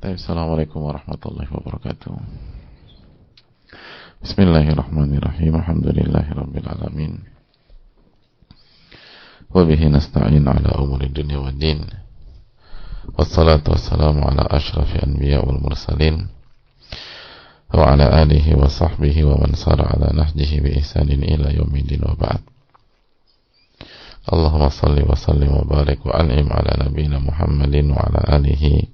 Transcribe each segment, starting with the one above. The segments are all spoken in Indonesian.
Assalamualaikum warahmatullahi wabarakatuh. Bismillahirrahmanirrahim. Alhamdulillahirabbil alamin. Wa bihi nasta'in ala umuri dunya waddin. Wassalatu wassalamu ala asyrafil anbiya wal mursalin wa ala alihi wa sahbihi wa man sara ala nahjihi bi ihsanin ila yaumiddin wa ba'd. Allahumma salli wa sallim wa barik wa an'im ala nabiyyina Muhammadin wa ala alihi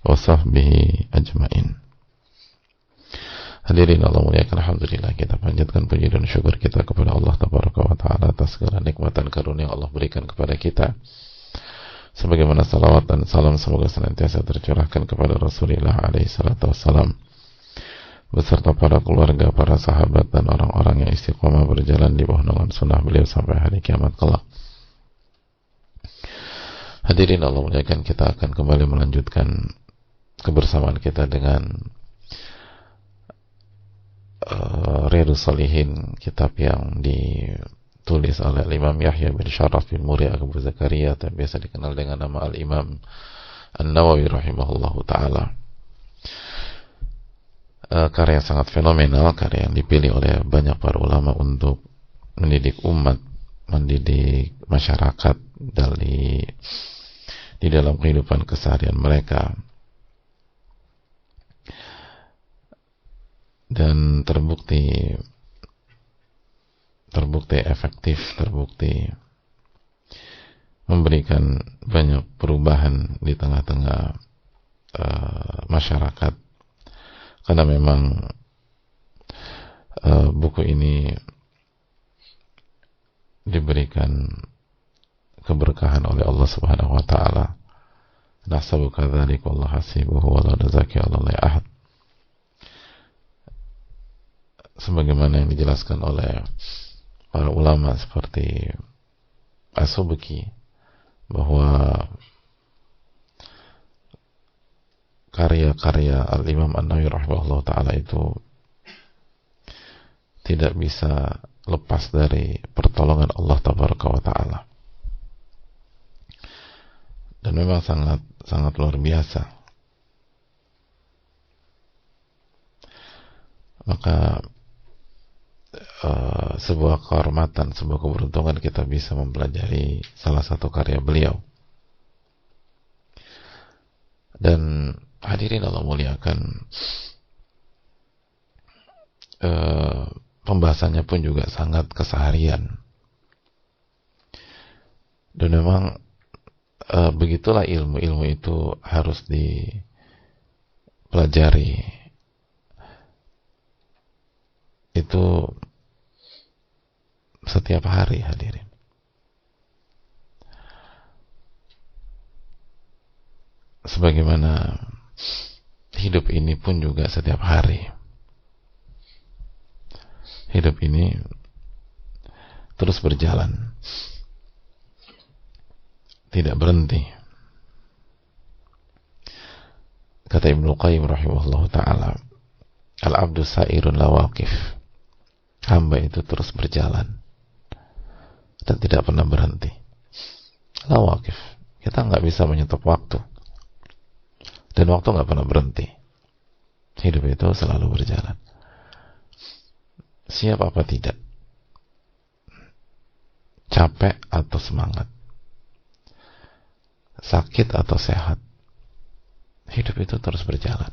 wa sahbihi ajmain. Hadirin Allah muliakan, alhamdulillah kita panjatkan puji dan syukur kita kepada Allah tabaraka wa taala atas segala nikmat dan karunia yang Allah berikan kepada kita. Sebagaimana salawat dan salam semoga senantiasa tercurahkan kepada Rasulullah alaihi salatu wassalam beserta para keluarga, para sahabat dan orang-orang yang istiqomah berjalan di bawah naungan sunnah beliau sampai hari kiamat kelak. Hadirin Allah muliakan, kita akan kembali melanjutkan kebersamaan kita dengan Riyadhus Shalihin, kitab yang ditulis oleh Imam Yahya bin Sharaf bin Muri Abu Zakaria yang biasa dikenal dengan nama Al-Imam An-Nawawi rahimahullahu ta'ala. Karya yang sangat fenomenal, karya yang dipilih oleh banyak para ulama untuk mendidik umat, mendidik masyarakat di dalam kehidupan keseharian mereka, dan terbukti efektif, terbukti memberikan banyak perubahan di tengah-tengah masyarakat, karena memang buku ini diberikan keberkahan oleh Allah Subhanahu wa taala. Nahsabu kadzalik wallahu hasibuhu wa la nuzaki 'alallahi ahad. Sebagaimana yang dijelaskan oleh para ulama seperti As-Subki, bahwa karya-karya Al-Imam An-Nawawi rahimahullah ta'ala itu tidak bisa lepas dari pertolongan Allah tabaraka wa ta'ala, dan memang sangat luar biasa. Maka sebuah kehormatan, sebuah keberuntungan kita bisa mempelajari salah satu karya beliau. Dan hadirin Allah muliakan, pembahasannya pun juga sangat keseharian. Dan memang begitulah ilmu itu harus dipelajari. Itu setiap hari, hadirin. Sebagaimana hidup ini pun juga setiap hari. Hidup ini terus berjalan, tidak berhenti. Kata Ibnu Qayyim rahimahullahu ta'ala, al-abdu sa'irun la waqif. Hamba itu terus berjalan dan tidak pernah berhenti. La waqif. Kita nggak bisa menyetop waktu, dan waktu nggak pernah berhenti. Hidup itu selalu berjalan. Siap apa tidak, capek atau semangat, sakit atau sehat, hidup itu terus berjalan.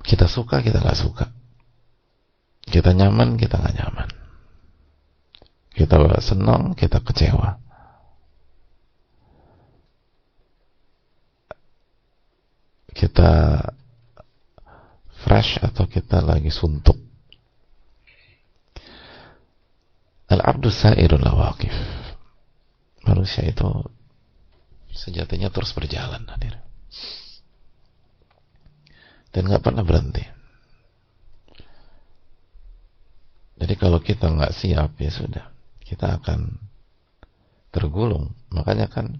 Kita suka, kita nggak suka, kita nyaman, kita nggak nyaman, kita senang, kita kecewa, kita fresh atau kita lagi suntuk. Al-abdu sa'irun la waqif. Manusia itu sejatinya terus berjalan, hadir, dan nggak pernah berhenti. Jadi kalau kita nggak siap, ya sudah, kita akan tergulung. Makanya kan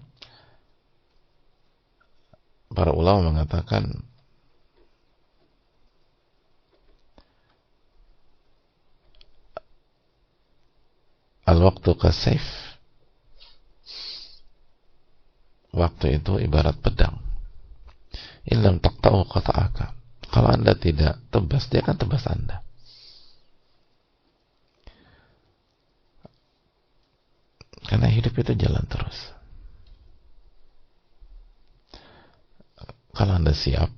para ulama mengatakan al-waqtu kasayf, waktu itu ibarat pedang. illam taqta'u qata'aka. Kalau Anda tidak tebas, dia akan tebas Anda. Karena hidup itu jalan terus. Kalau Anda siap,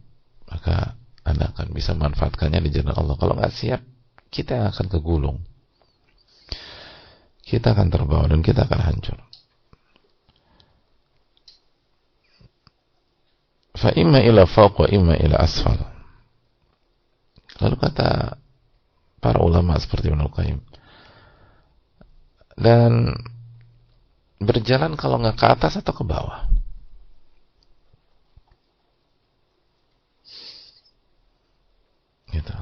maka Anda akan bisa manfaatkannya di jalan Allah. Kalau nggak siap, kita yang akan kegulung. Kita akan terbawa dan kita akan hancur. Fa imma ila fawq wa imma ila asfal. Lalu kata para ulama seperti Ibnu Qayyim, dan berjalan kalau nggak ke atas atau ke bawah. Gitu.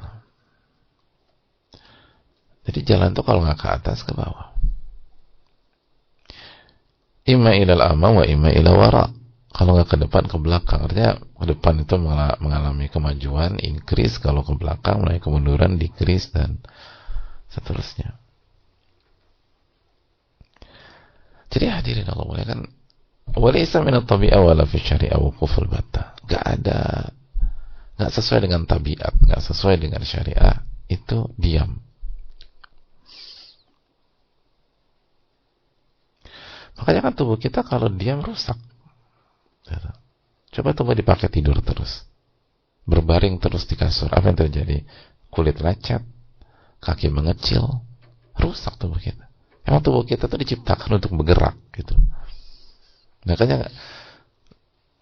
Jadi jalan tuh kalau nggak ke atas, ke bawah. Imma ilal amam wa imma ila wara. Kalau nggak ke depan, ke belakang. Artinya ke depan itu mengalami kemajuan, increase. Kalau ke belakang mulai kemunduran, decrease, dan seterusnya. Jadi hadirin Allah muliakan, walaysa min at-tabi'ah wala fi syari'ah wuquful batta. Nggak sesuai dengan tabiat, nggak sesuai dengan syariah, itu diam. Makanya kan tubuh kita kalau diam rusak. Coba tubuh dipakai tidur terus, berbaring terus di kasur, apa yang terjadi? Kulit lecet, kaki mengecil, rusak tubuh kita. Emang tubuh kita tuh diciptakan untuk bergerak gitu. Makanya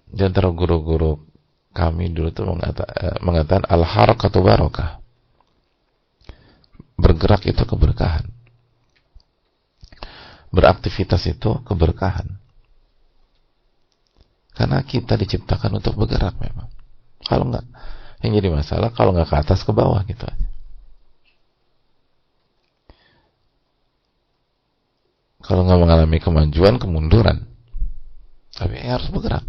di antara guru-guru kami dulu tuh mengatakan al-harakatu barakah. Bergerak itu keberkahan. Beraktivitas itu keberkahan. Karena kita diciptakan untuk bergerak memang. Kalau enggak, yang jadi masalah kalau enggak ke atas ke bawah gitu aja. Kalau enggak mengalami kemajuan, kemunduran. Tapi harus bergerak.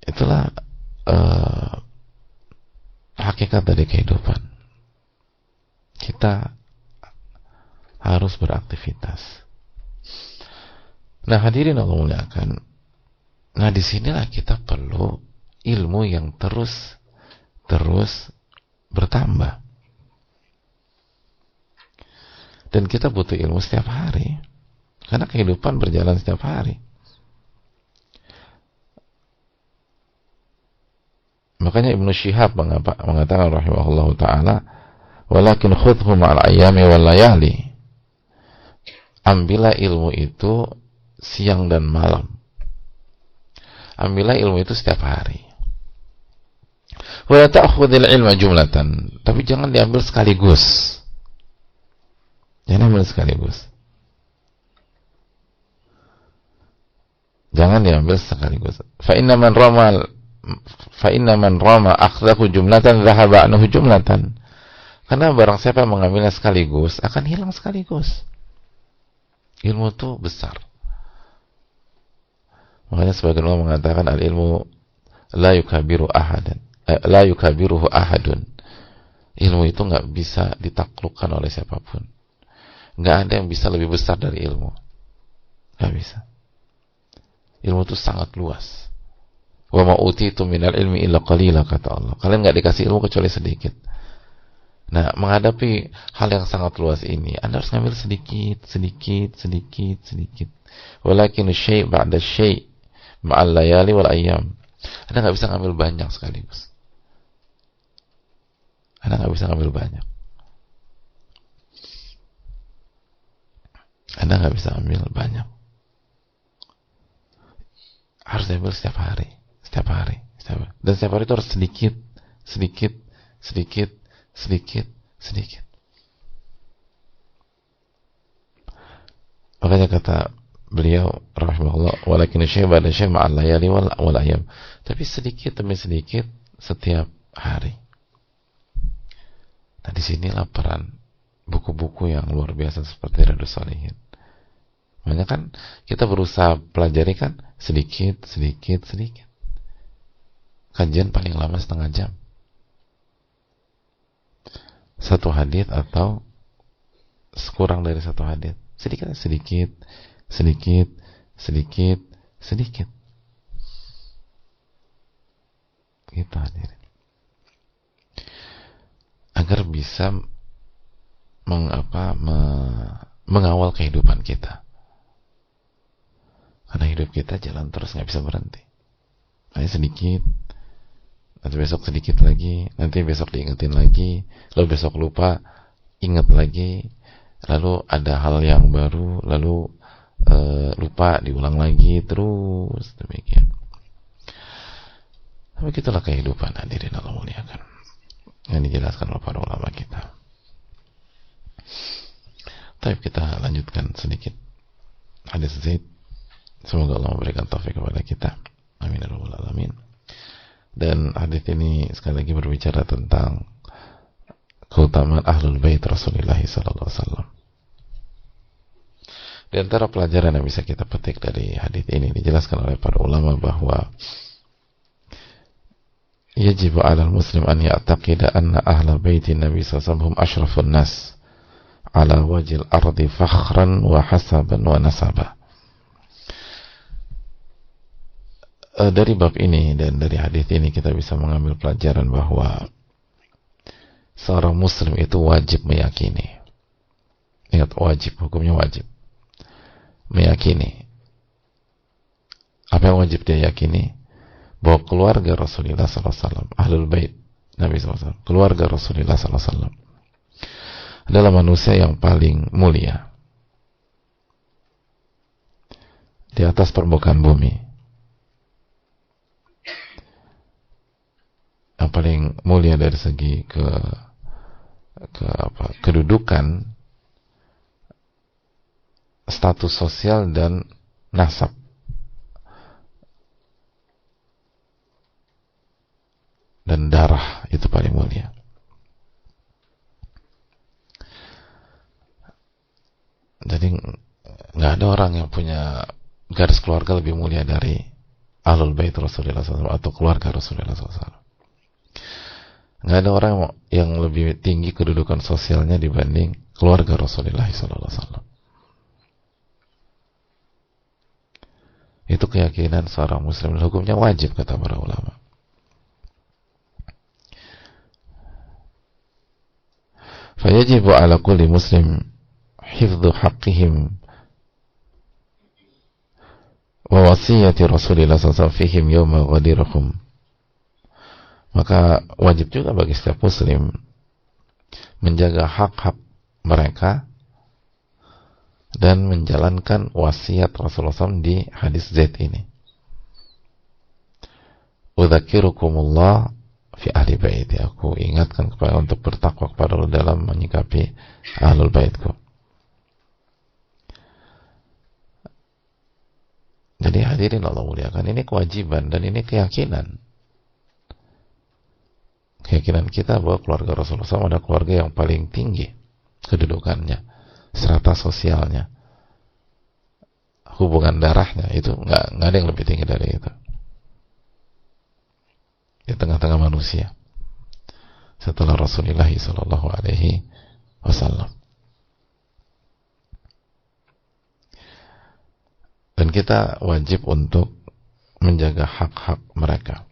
Itulah hakikat dari kehidupan. Kita harus beraktivitas. Nah, hadirin Allah muliakan. Nah, disinilah kita perlu ilmu yang terus bertambah. Dan kita butuh ilmu setiap hari. Karena kehidupan berjalan setiap hari. Makanya Ibnu Syihab mengatakan rahimahullahu ta'ala, walakin khudhu ma'al ayami wal layali. Ambillah ilmu itu siang dan malam. Ambillah ilmu itu setiap hari. Wa la ta'khudhil ilma jumlatan. Tapi jangan diambil sekaligus. Jangan diambil sekaligus. Jangan diambil sekaligus. Fa inna man rama akhdahu jumlatan dhahaba anhu jumlatan. Karena barang siapa yang mengambilnya sekaligus akan hilang sekaligus. Ilmu itu besar. Makanya sebagian ulama mengatakan al-ilmu la yukabiruhu ahadun. Ilmu itu nggak bisa ditaklukkan oleh siapapun. Nggak ada yang bisa lebih besar dari ilmu. Nggak bisa. Ilmu itu sangat luas. Wa ma utitu minal ilmi illa qalila, kata Allah. Kalian nggak dikasih ilmu kecuali sedikit. Nah, menghadapi hal yang sangat luas ini, Anda harus ngambil sedikit. Walakin syai' ba'da syai' ma'al layali wal ayyam. Anda nggak bisa ngambil banyak sekaligus. Anda nggak bisa ngambil banyak. Anda nggak bisa ambil banyak. Harus diambil setiap hari. Dan setiap hari itu harus sedikit. Makanya kata beliau rahimahullah, walakin syai' ba'da syai' ma'al layali wal ayyam. Tapi sedikit demi sedikit setiap hari. Nah, di sinilah peran buku-buku yang luar biasa seperti Riyadhus Shalihin. Makanya kan kita berusaha pelajari kan sedikit. Kajian paling lama setengah jam. Satu hadits atau kurang dari satu hadits. Sedikit. kita agar bisa mengawal kehidupan kita, karena hidup kita jalan terus, nggak bisa berhenti. Hanya sedikit, nanti besok sedikit lagi, nanti besok diingetin lagi, lalu besok lupa, ingat lagi, lalu ada hal yang baru, lalu lupa, diulang lagi, terus demikian. Tapi itulah kehidupan, hadirin Allah muliakan, yang dijelaskan oleh para ulama kita. Tapi kita lanjutkan sedikit hadis Zaid. Semoga Allah memberikan taufik kepada kita. Amin ya rabbal alamin. Dan hadis ini sekali lagi berbicara tentang keutamaan ahlul bait Rasulullah sallallahu alaihi wasallam. Di antara pelajaran yang bisa kita petik dari hadis ini, dijelaskan oleh para ulama bahwa yajib 'alal muslim an ya'taqida anna ahlal baiti Nabi sallallahu alaihi wasallam hum asyrafun nas 'ala wajhil ardi fakhran wa hasaban wa nasaba. Dari bab ini dan dari hadis ini kita bisa mengambil pelajaran bahwa seorang muslim itu wajib meyakini. Ingat, wajib, hukumnya wajib. Meyakini. Apa yang wajib dia yakini? Bahwa keluarga Rasulullah SAW, ahlul bait Nabi SAW, keluarga Rasulullah SAW adalah manusia yang paling mulia di atas permukaan bumi, yang paling mulia dari segi kedudukan, status sosial dan nasab. Dan darah itu paling mulia. Jadi nggak ada orang yang punya garis keluarga lebih mulia dari ahlul bait Rasulullah SAW atau keluarga Rasulullah SAW. Nggak ada orang yang lebih tinggi kedudukan sosialnya dibanding keluarga Rasulullah SAW. Itu keyakinan seorang muslim, dan hukumnya wajib kata para ulama. Fayajibu ala kulli muslim hifdhu haqqihim wa wasiyati Rasulillah SAW fihim yawma ghadirahum. Maka wajib juga bagi setiap muslim menjaga hak-hak mereka dan menjalankan wasiat Rasulullah SAW di hadis Zaid ini. Udzakirukumullah fi ahli baiti, aku ingatkan kepada untuk bertakwa kepada Allah dalam menyikapi ahlul baitku. Jadi hadirin Allah muliakan, ini kewajiban dan ini keyakinan kita bahwa keluarga Rasulullah SAW adalah keluarga yang paling tinggi kedudukannya, strata sosialnya, hubungan darahnya, itu nggak ada yang lebih tinggi dari itu di tengah-tengah manusia setelah Rasulullah Sallallahu Alaihi Wasallam. Dan kita wajib untuk menjaga hak-hak mereka.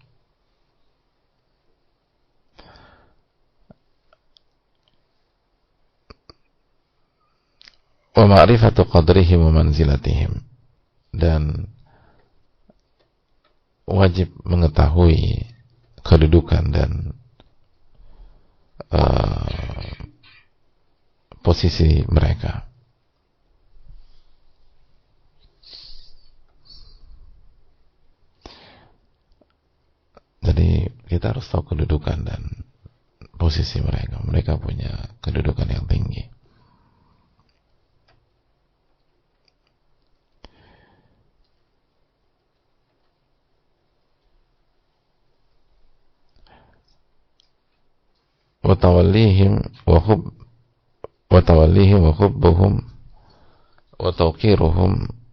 Wa ma'rifatu qadrihim wa manzilatihim, dan wajib mengetahui kedudukan dan posisi mereka. Jadi kita harus tahu kedudukan dan posisi mereka. Mereka punya kedudukan yang tinggi. وتوليهم وحبهم وتوقيرهم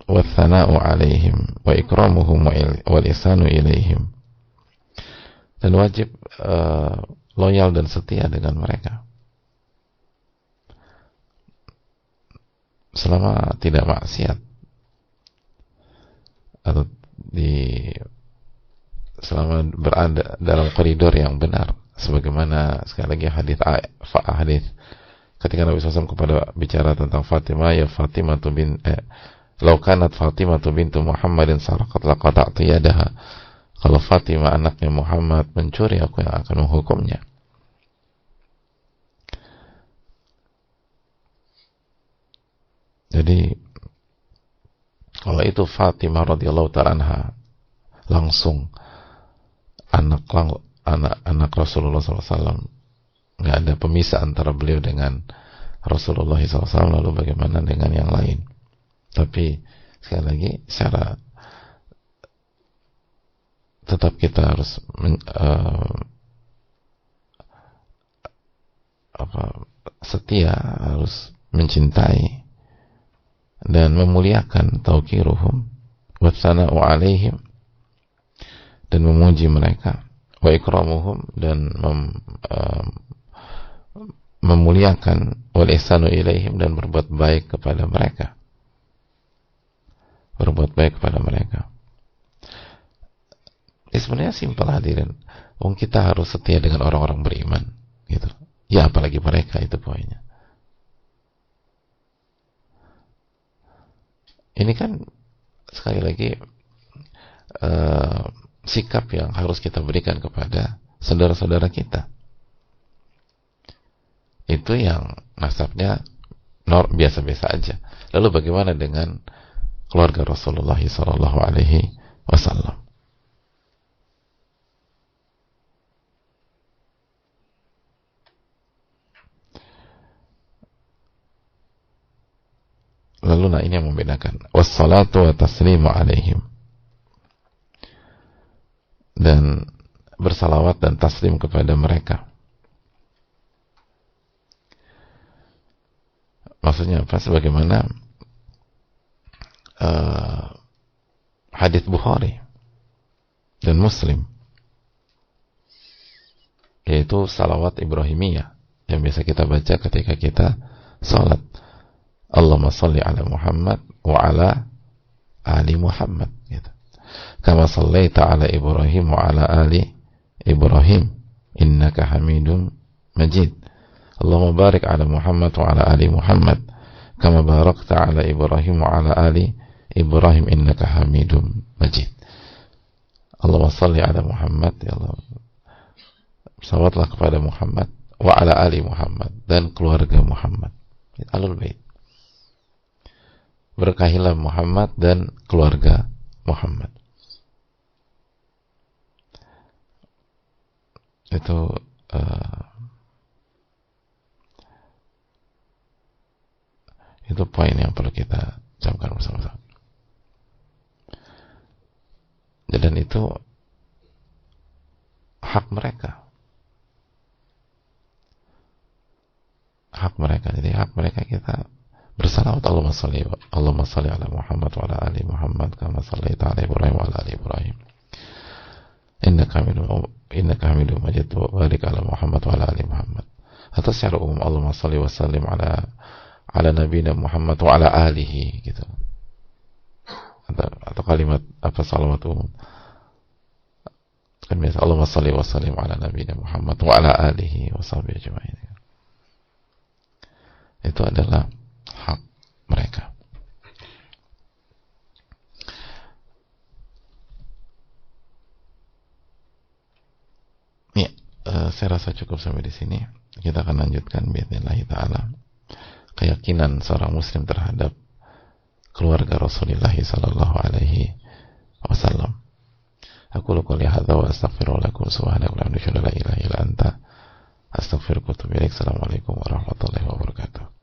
والثناء عليهم وإكرامهم والإحسان إليهم, dan wajib loyal dan setia dengan mereka selama tidak maksiat atau selama berada dalam koridor yang benar, sebagaimana sekali lagi hadis ketika Nabi SAW kepada bicara tentang Fatimah, ya Fatimah bin law kanat Fatimah bintu Muhammadin sarqat laqata'tu yadaha. Kalau Fatimah anaknya Muhammad mencuri, aku yang akan menghukumnya. Jadi kalau itu Fatimah radhiyallahu ta'ala anha langsung anak Rasulullah SAW, nggak ada pemisah antara beliau dengan Rasulullah SAW, lalu bagaimana dengan yang lain? Tapi sekali lagi tetap kita harus setia, harus mencintai dan memuliakan tauqiruhum wa tsana'u 'alaihim, dan memuji mereka, wa ikramuhum, dan memuliakan, wal ihsanu ilaihim, dan berbuat baik kepada mereka. Berbuat baik kepada mereka. Sebenarnya simpel hadirin. Kita harus setia dengan orang-orang beriman, gitu. Ya apalagi mereka, itu poinnya. Ini kan sekali lagi sikap yang harus kita berikan kepada saudara-saudara kita. Itu yang nasabnya biasa-biasa aja. Lalu bagaimana dengan keluarga Rasulullah sallallahu alaihi wasallam? Lalu ini yang membedakan wassalatu wa taslimu alaihim, dan bersalawat dan taslim kepada mereka. Maksudnya apa? Sebagaimana hadits Bukhari dan Muslim, yaitu salawat Ibrahimiyah yang biasa kita baca ketika kita salat. Allahumma salli ala Muhammad wa ala ali Muhammad, gitu. Kama sallaita ala Ibrahim wa ala ali Ibrahim innaka Hamidum Majid. Allahumma barik ala Muhammad wa ala ali Muhammad kama barakta ala Ibrahim wa ala ali Ibrahim innaka Hamidum Majid. Allahumma salli ala Muhammad, ya Allah, salawatlah kepada Muhammad wa ala ali Muhammad, dan keluarga Muhammad, alul bait. Berkahilah Muhammad dan keluarga Muhammad. Itu poin yang perlu kita camkan bersama-sama. Dan itu hak mereka. Hak mereka. Jadi hak mereka kita bersalawat. Allahumma salli ala Muhammad wa ala ali Muhammad kama sallaita ala Ibrahim wa ala ali Ibrahim innaka Hamidum Majid wa barik ala Muhammad wa ala ali Muhammad. Atau secara umum Allahumma salli wa sallim ala nabiyina Muhammad wa ala alihi, gitu. Atau kalimat salawat umum kan biasa, Allahumma salli wa sallim ala nabiyina Muhammad wa ala alihi wa sahbihi ajma'in. Itu adalah hak mereka. Ya, saya rasa cukup sampai di sini. Kita akan lanjutkan biidznillah taala keyakinan seorang muslim terhadap keluarga Rasulullah sallallahu alaihi wasallam. Aku qouli hadza wa astaghfirullah lakum subhanaka wa la ilaha illa anta astaghfiruka wa atubu ilaik. Assalamualaikum warahmatullahi wabarakatuh.